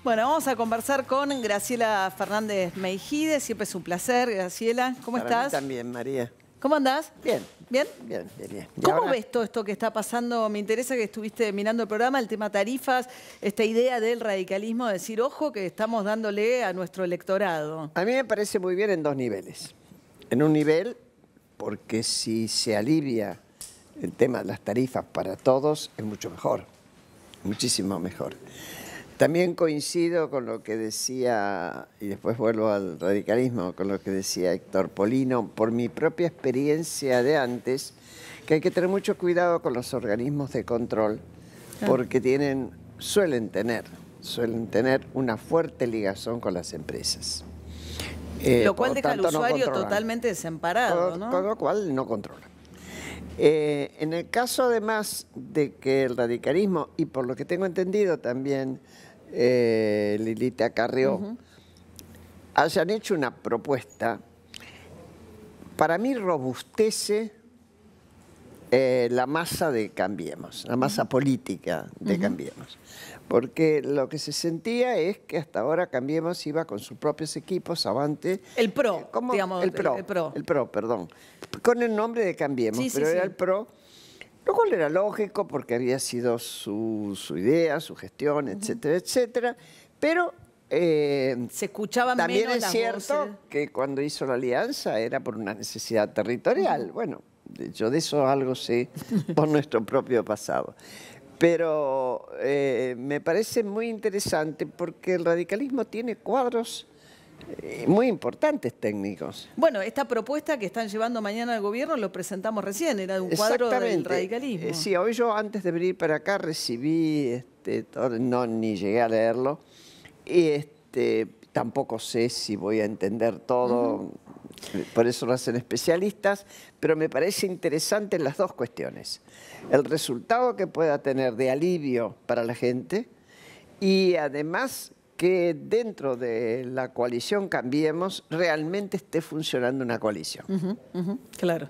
Bueno, vamos a conversar con Graciela Fernández Meijide. Siempre es un placer, Graciela. ¿Cómo estás? Para mí también, María. ¿Cómo andás? Bien. ¿Bien? Bien, bien, bien. ¿Cómo ves todo esto que está pasando? Me interesa que estuviste mirando el programa, el tema tarifas, esta idea del radicalismo, de decir, ojo, que estamos dándole a nuestro electorado. A mí me parece muy bien en dos niveles. En un nivel, porque si se alivia el tema de las tarifas para todos, es mucho mejor, muchísimo mejor. También coincido con lo que decía, y después vuelvo al radicalismo, con lo que decía Héctor Polino, por mi propia experiencia de antes, que hay que tener mucho cuidado con los organismos de control, porque suelen tener una fuerte ligazón con las empresas. Lo cual deja al usuario totalmente desamparado, ¿no? Con lo cual no controlan. En el caso además de que el radicalismo, y por lo que tengo entendido también Lilita Carrió, hayan hecho una propuesta, para mí robustece la masa de Cambiemos, la masa política de Cambiemos. Porque lo que se sentía es que hasta ahora Cambiemos iba con sus propios equipos, Avante. El PRO, digamos. El PRO, perdón. Con el nombre de Cambiemos, pero era el PRO, lo cual era lógico porque había sido su idea, su gestión, etcétera, etcétera. Pero se escuchaban también menos es cierto voces. que cuando hizo la alianza era por una necesidad territorial. Bueno, yo de eso algo sé por nuestro propio pasado. Pero me parece muy interesante porque el radicalismo tiene cuadros muy importantes técnicos. Bueno, esta propuesta que están llevando mañana al gobierno lo presentamos recién, era de un cuadro del radicalismo. Sí, hoy yo antes de venir para acá recibí, ni llegué a leerlo, y tampoco sé si voy a entender todo, por eso lo hacen especialistas, pero me parece interesante las dos cuestiones. El resultado que pueda tener de alivio para la gente y además que dentro de la coalición Cambiemos realmente esté funcionando una coalición. Claro.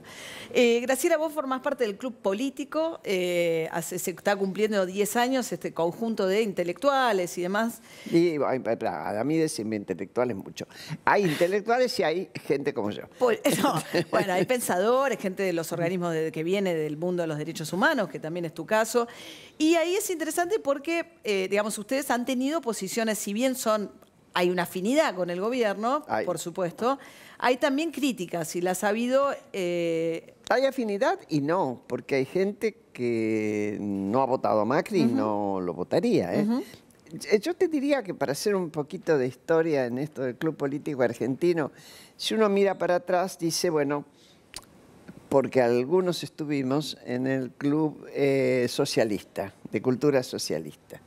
Graciela, vos formás parte del club político, se está cumpliendo 10 años este conjunto de intelectuales y demás. Y a mí decirme intelectuales mucho. Hay intelectuales y hay gente como yo. Bueno, hay pensadores, gente de los organismos que viene del mundo de los derechos humanos, que también es tu caso. Y ahí es interesante porque, digamos, ustedes han tenido posiciones, si bien hay una afinidad con el gobierno, por supuesto, hay también críticas y las ha habido. Hay afinidad y no, porque hay gente que no ha votado a Macri y no lo votaría. Yo te diría que para hacer un poquito de historia en esto del club político argentino, si uno mira para atrás, dice, bueno, porque algunos estuvimos en el club socialista, de cultura socialista.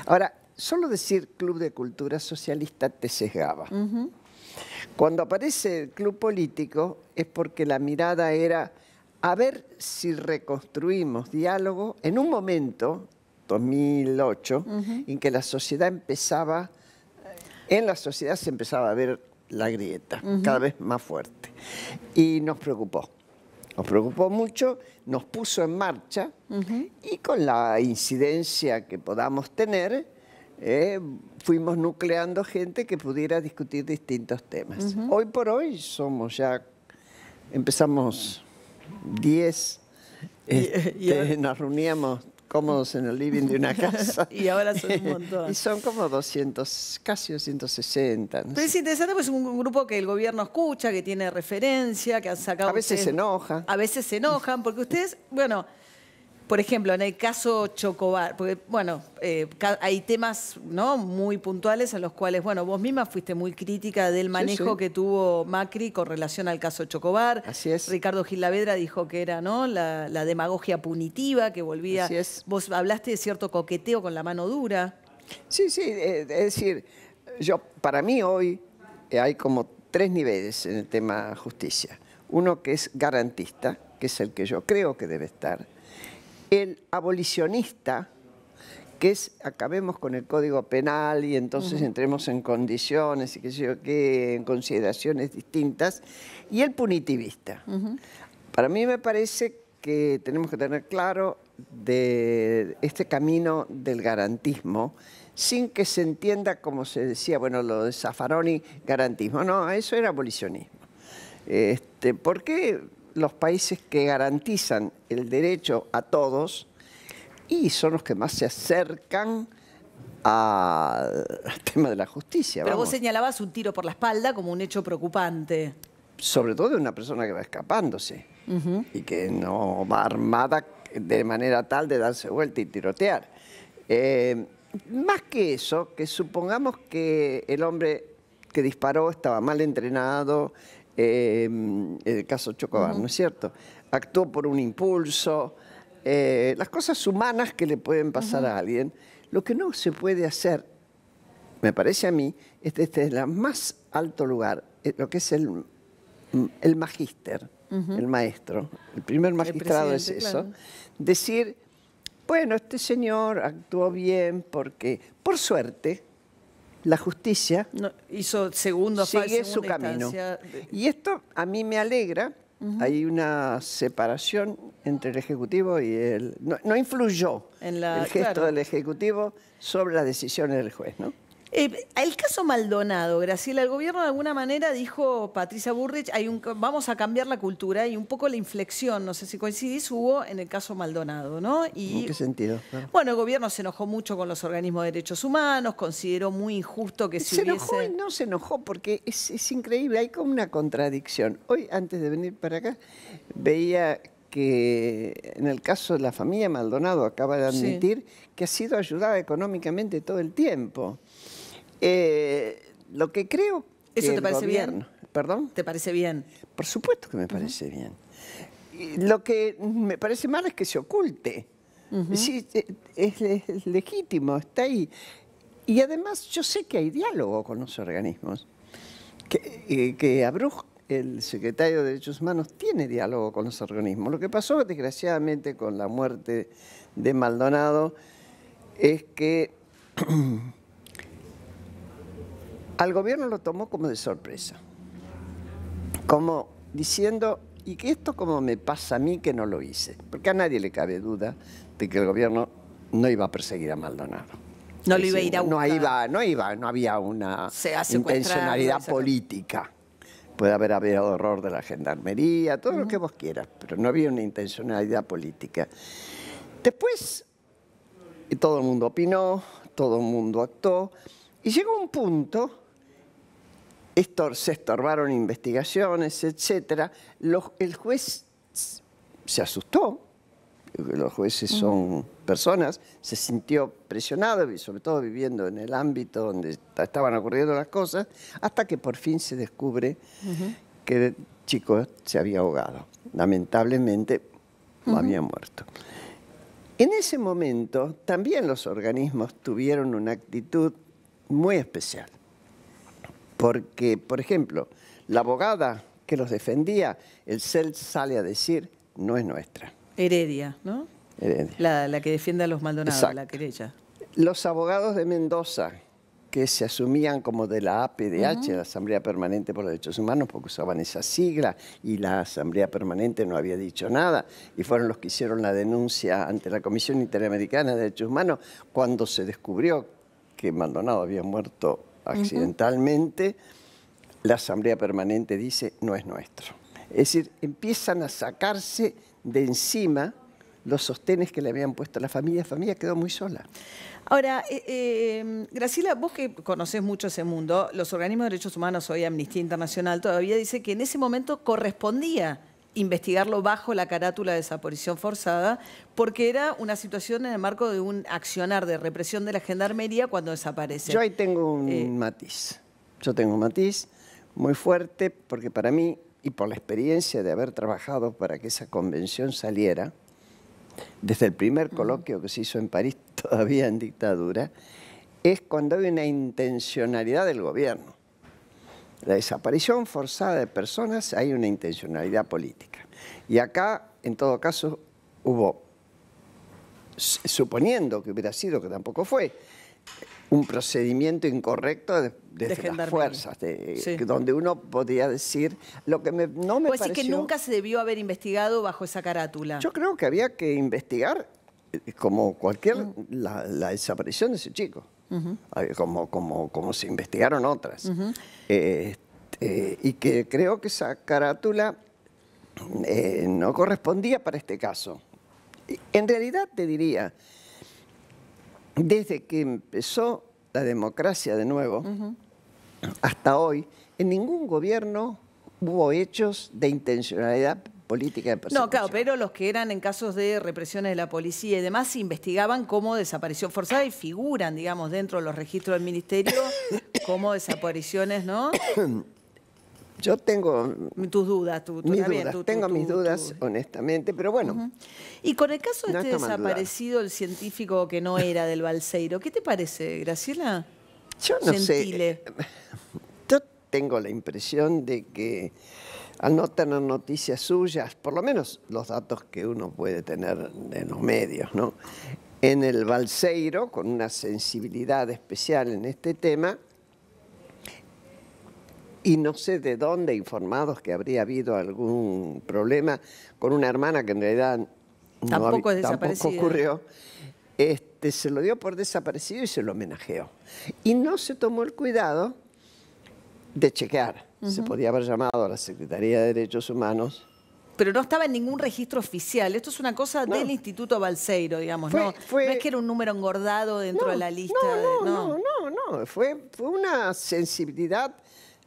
Ahora, solo decir club de cultura socialista te sesgaba. Cuando aparece el club político es porque la mirada era a ver si reconstruimos diálogo en un momento, 2008, en que la sociedad en la sociedad se empezaba a ver la grieta, cada vez más fuerte. Y nos preocupó. Nos preocupó mucho, nos puso en marcha y con la incidencia que podamos tener, fuimos nucleando gente que pudiera discutir distintos temas. Hoy por hoy empezamos 10, nos reuníamos cómodos en el living de una casa. Y ahora son un montón. Y son como 200, casi 260. No Pero es interesante porque es un grupo que el gobierno escucha, que tiene referencia, que han sacado. A veces se enoja. A veces se enojan, porque ustedes, bueno, por ejemplo, en el caso Chocobar, porque, bueno, hay temas, ¿no?, muy puntuales en los cuales, bueno, vos misma fuiste muy crítica del manejo que tuvo Macri con relación al caso Chocobar. Así es. Ricardo Gilavedra dijo que era, ¿no?, la demagogia punitiva, que volvía. Así es. Vos hablaste de cierto coqueteo con la mano dura. Sí, es decir, para mí hoy hay como 3 niveles en el tema justicia. Uno que es garantista, que es el que yo creo que debe estar. El abolicionista, que es acabemos con el Código Penal y entonces entremos en condiciones y qué sé yo qué, en consideraciones distintas. Y el punitivista. Para mí me parece que tenemos que tener claro de este camino del garantismo sin que se entienda, como se decía, bueno, lo de Zaffaroni, garantismo. No, eso era abolicionismo. ¿Por qué los países que garantizan el derecho a todos y son los que más se acercan al tema de la justicia? Pero vamos. vos señalabas un tiro por la espalda como un hecho preocupante. Sobre todo de una persona que va escapándose y que no va armada de manera tal de darse vuelta y tirotear. Más que eso, que supongamos que el hombre que disparó estaba mal entrenado, el caso Chocobar, ¿no es cierto? Actuó por un impulso, las cosas humanas que le pueden pasar a alguien. Lo que no se puede hacer, me parece a mí, es desde el más alto lugar, lo que es el magíster, el maestro, el primer magistrado es eso, claro. Decir, bueno, este señor actuó bien porque, por suerte, la justicia hizo segunda sigue su camino. Y esto a mí me alegra. Hay una separación entre el Ejecutivo y el... No influyó el gesto del Ejecutivo sobre las decisiones del juez, ¿no? El caso Maldonado, Graciela, el gobierno de alguna manera dijo, Patricia Bullrich, vamos a cambiar la cultura y un poco la inflexión, no sé si coincidís, hubo en el caso Maldonado, ¿no? ¿En qué sentido? Bueno, el gobierno se enojó mucho con los organismos de derechos humanos, consideró muy injusto que se hubiese... enojó y no se enojó porque es increíble, hay como una contradicción. Hoy, antes de venir para acá, veía que en el caso de la familia Maldonado acaba de admitir que ha sido ayudada económicamente todo el tiempo. Lo que creo que ¿Eso te parece bien? ¿Perdón? ¿Te parece bien? Por supuesto que me parece bien. Lo que me parece mal es que se oculte. Sí, es legítimo, está ahí. Y además yo sé que hay diálogo con los organismos. Que Abruj, el secretario de Derechos Humanos, tiene diálogo con los organismos. Lo que pasó, desgraciadamente, con la muerte de Maldonado es que al gobierno lo tomó como de sorpresa, como diciendo, ¿y que esto como me pasa a mí que no lo hice? Porque a nadie le cabe duda de que el gobierno no iba a perseguir a Maldonado. No lo iba a ir a buscar. No había una intencionalidad política. Puede haber horror de la gendarmería, todo lo que vos quieras, pero no había una intencionalidad política. Después, todo el mundo opinó, todo el mundo actuó, y llegó un punto... se estorbaron investigaciones, etc. El juez se asustó, los jueces son personas, se sintió presionado, y sobre todo viviendo en el ámbito donde estaban ocurriendo las cosas, hasta que por fin se descubre que el chico se había ahogado. Lamentablemente había muerto. En ese momento también los organismos tuvieron una actitud muy especial. Porque, por ejemplo, la abogada que los defendía, el CEL sale a decir, no es nuestra. Heredia, ¿no? Heredia. La que defiende a los Maldonados, exacto. La querella. Los abogados de Mendoza, que se asumían como de la APDH, la Asamblea Permanente por los Derechos Humanos, porque usaban esa sigla, y la Asamblea Permanente no había dicho nada, y fueron los que hicieron la denuncia ante la Comisión Interamericana de Derechos Humanos, cuando se descubrió que Maldonado había muerto accidentalmente, la Asamblea Permanente dice, no es nuestro. Es decir, empiezan a sacarse de encima los sostenes que le habían puesto a la familia quedó muy sola. Ahora, Graciela, vos que conocés mucho ese mundo, los organismos de derechos humanos, hoy Amnistía Internacional, todavía dice que en ese momento correspondía investigarlo bajo la carátula de desaparición forzada, porque era una situación en el marco de un accionar de represión de la gendarmería cuando desaparece. Yo ahí tengo un matiz. Yo tengo un matiz muy fuerte, porque para mí, y por la experiencia de haber trabajado para que esa convención saliera, desde el primer coloquio que se hizo en París, todavía en dictadura, es cuando hay una intencionalidad del gobierno. La desaparición forzada de personas, hay una intencionalidad política. Y acá, en todo caso, hubo, suponiendo que hubiera sido, que tampoco fue, un procedimiento incorrecto desde las fuerzas, donde uno podía decir lo que no me pareció... ¿Puede decir que nunca se debió haber investigado bajo esa carátula? Yo creo que había que investigar como cualquier, la desaparición de ese chico, como se investigaron otras. Y que creo que esa carátula no correspondía para este caso. En realidad te diría, desde que empezó la democracia de nuevo, hasta hoy, en ningún gobierno hubo hechos de intencionalidad política de persecución. No, claro, pero los que eran en casos de represiones de la policía y demás se investigaban como desaparición forzada y figuran, digamos, dentro de los registros del ministerio como desapariciones, ¿no? Yo tengo tus dudas, tengo mis dudas, honestamente, pero bueno. Y con el caso de no este desaparecido, el científico que no era del Balseiro, ¿qué te parece, Graciela? Yo no Gentile. sé. Yo tengo la impresión de que al no tener noticias suyas, por lo menos los datos que uno puede tener en los medios, ¿no? En el Balseiro, con una sensibilidad especial en este tema, y no sé de dónde informados que habría habido algún problema con una hermana que en realidad tampoco ocurrió. Se lo dio por desaparecido y se lo homenajeó. Y no se tomó el cuidado de chequear. Se podía haber llamado a la Secretaría de Derechos Humanos. Pero no estaba en ningún registro oficial. Esto es una cosa del Instituto Balseiro, digamos. No es que era un número engordado dentro de la lista. No. Fue una sensibilidad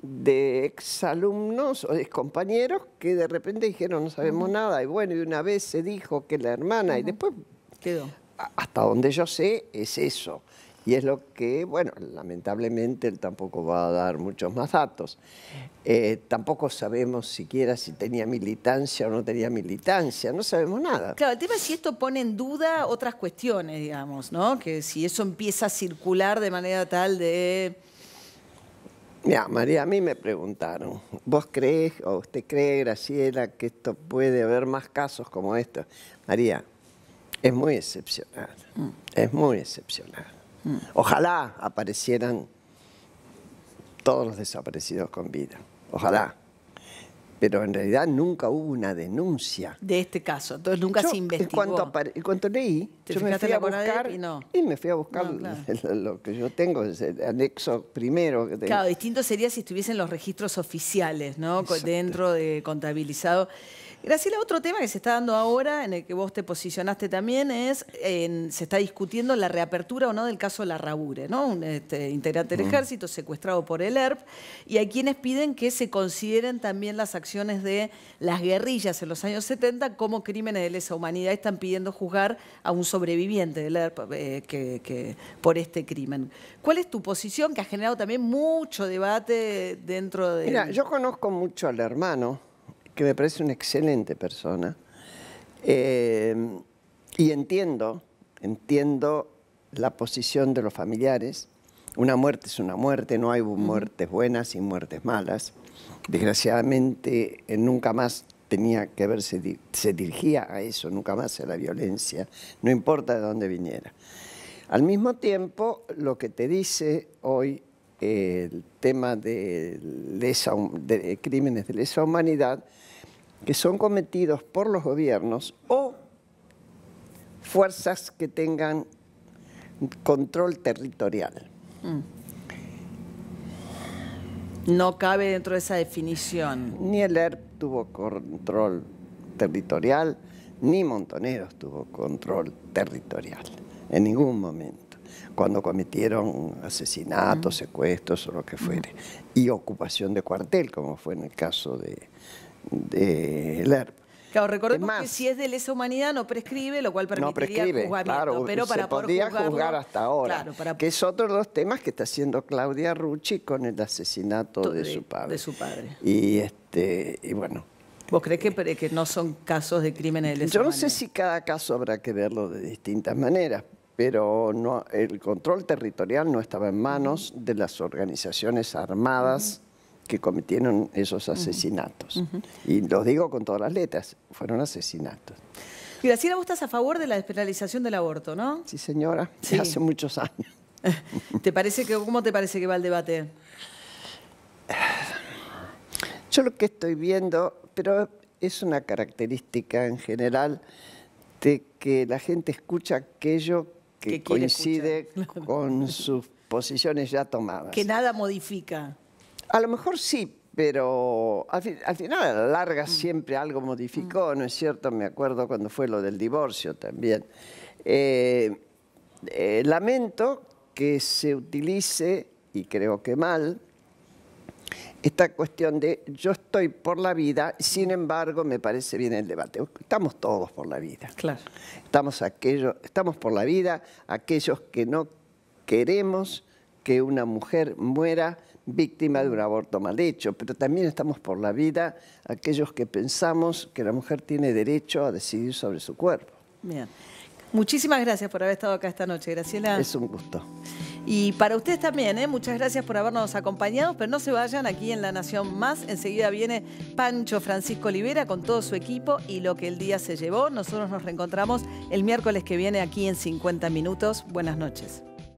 de exalumnos o excompañeros que de repente dijeron no sabemos nada. Y bueno, y una vez se dijo que la hermana y después quedó. Hasta donde yo sé es eso. Y es lo que, bueno, lamentablemente él tampoco va a dar muchos más datos. Tampoco sabemos siquiera si tenía militancia o no tenía militancia, no sabemos nada. Claro, el tema es si esto pone en duda otras cuestiones, digamos, ¿no? Que si eso empieza a circular de manera tal de... Mira, María, a mí me preguntaron, ¿vos crees o usted cree, Graciela, que esto puede haber más casos como estos? María, es muy excepcional, es muy excepcional. Ojalá aparecieran todos los desaparecidos con vida, ojalá. Pero en realidad nunca hubo una denuncia. De este caso, entonces nunca se investigó. En cuanto leí, yo me fui a buscar, y me fui a buscar lo que yo tengo, el anexo primero. Que claro, distinto sería si estuviesen los registros oficiales, ¿no? Dentro de contabilizado. Graciela, otro tema que se está dando ahora, en el que vos te posicionaste también, es se está discutiendo la reapertura o no del caso Larrabure, ¿no? Un integrante del ejército secuestrado por el ERP, y hay quienes piden que se consideren también las acciones de las guerrillas en los años 70 como crímenes de lesa humanidad. Están pidiendo juzgar a un sobreviviente del ERP por este crimen. ¿Cuál es tu posición, que ha generado también mucho debate dentro de... Mira, yo conozco mucho al hermano, que me parece una excelente persona, y entiendo la posición de los familiares. Una muerte es una muerte, no hay muertes buenas y muertes malas. Desgraciadamente, nunca más tenía que verse, se dirigía a eso, nunca más a la violencia, no importa de dónde viniera. Al mismo tiempo, lo que te dice hoy el tema de crímenes de lesa humanidad, que son cometidos por los gobiernos o fuerzas que tengan control territorial. No cabe dentro de esa definición. Ni el ERP tuvo control territorial, ni Montoneros tuvo control territorial, en ningún momento, cuando cometieron asesinatos, secuestros o lo que fuere, y ocupación de cuartel, como fue en el caso de ERP. Claro, recordemos que si es de lesa humanidad no prescribe, lo cual permitiría el juzgamiento. Claro, pero para se podía juzgar hasta ahora, que es otro de los temas que está haciendo Claudia Rucci con el asesinato de su padre. Y bueno. ¿Vos crees que no son casos de crímenes de lesa humanidad? Yo no humanidad? sé si cada caso habrá que verlo de distintas maneras, pero no, el control territorial no estaba en manos de las organizaciones armadas que cometieron esos asesinatos. Y lo digo con todas las letras, fueron asesinatos. Graciela, vos estás a favor de la despenalización del aborto, ¿no? Sí, señora, sí. Hace muchos años. ¿Cómo te parece que va el debate? Yo lo que estoy viendo, pero es una característica en general, de que la gente escucha aquello que quiere coincide escuchar. con sus posiciones ya tomadas. Que nada modifica. A lo mejor sí, pero al final, a la larga, siempre algo modificó, ¿no es cierto? Me acuerdo cuando fue lo del divorcio también. Lamento que se utilice, y creo que mal, esta cuestión de yo estoy por la vida, sin embargo me parece bien el debate. Estamos todos por la vida. Claro. Estamos por la vida aquellos que no queremos que una mujer muera víctima de un aborto mal hecho, pero también estamos por la vida aquellos que pensamos que la mujer tiene derecho a decidir sobre su cuerpo. Bien. Muchísimas gracias por haber estado acá esta noche, Graciela. Es un gusto. Y para ustedes también, muchas gracias por habernos acompañado, pero no se vayan aquí en La Nación Más. Enseguida viene Pancho Francisco Olivera con todo su equipo y lo que el día se llevó. Nosotros nos reencontramos el miércoles que viene aquí en 50 Minutos. Buenas noches.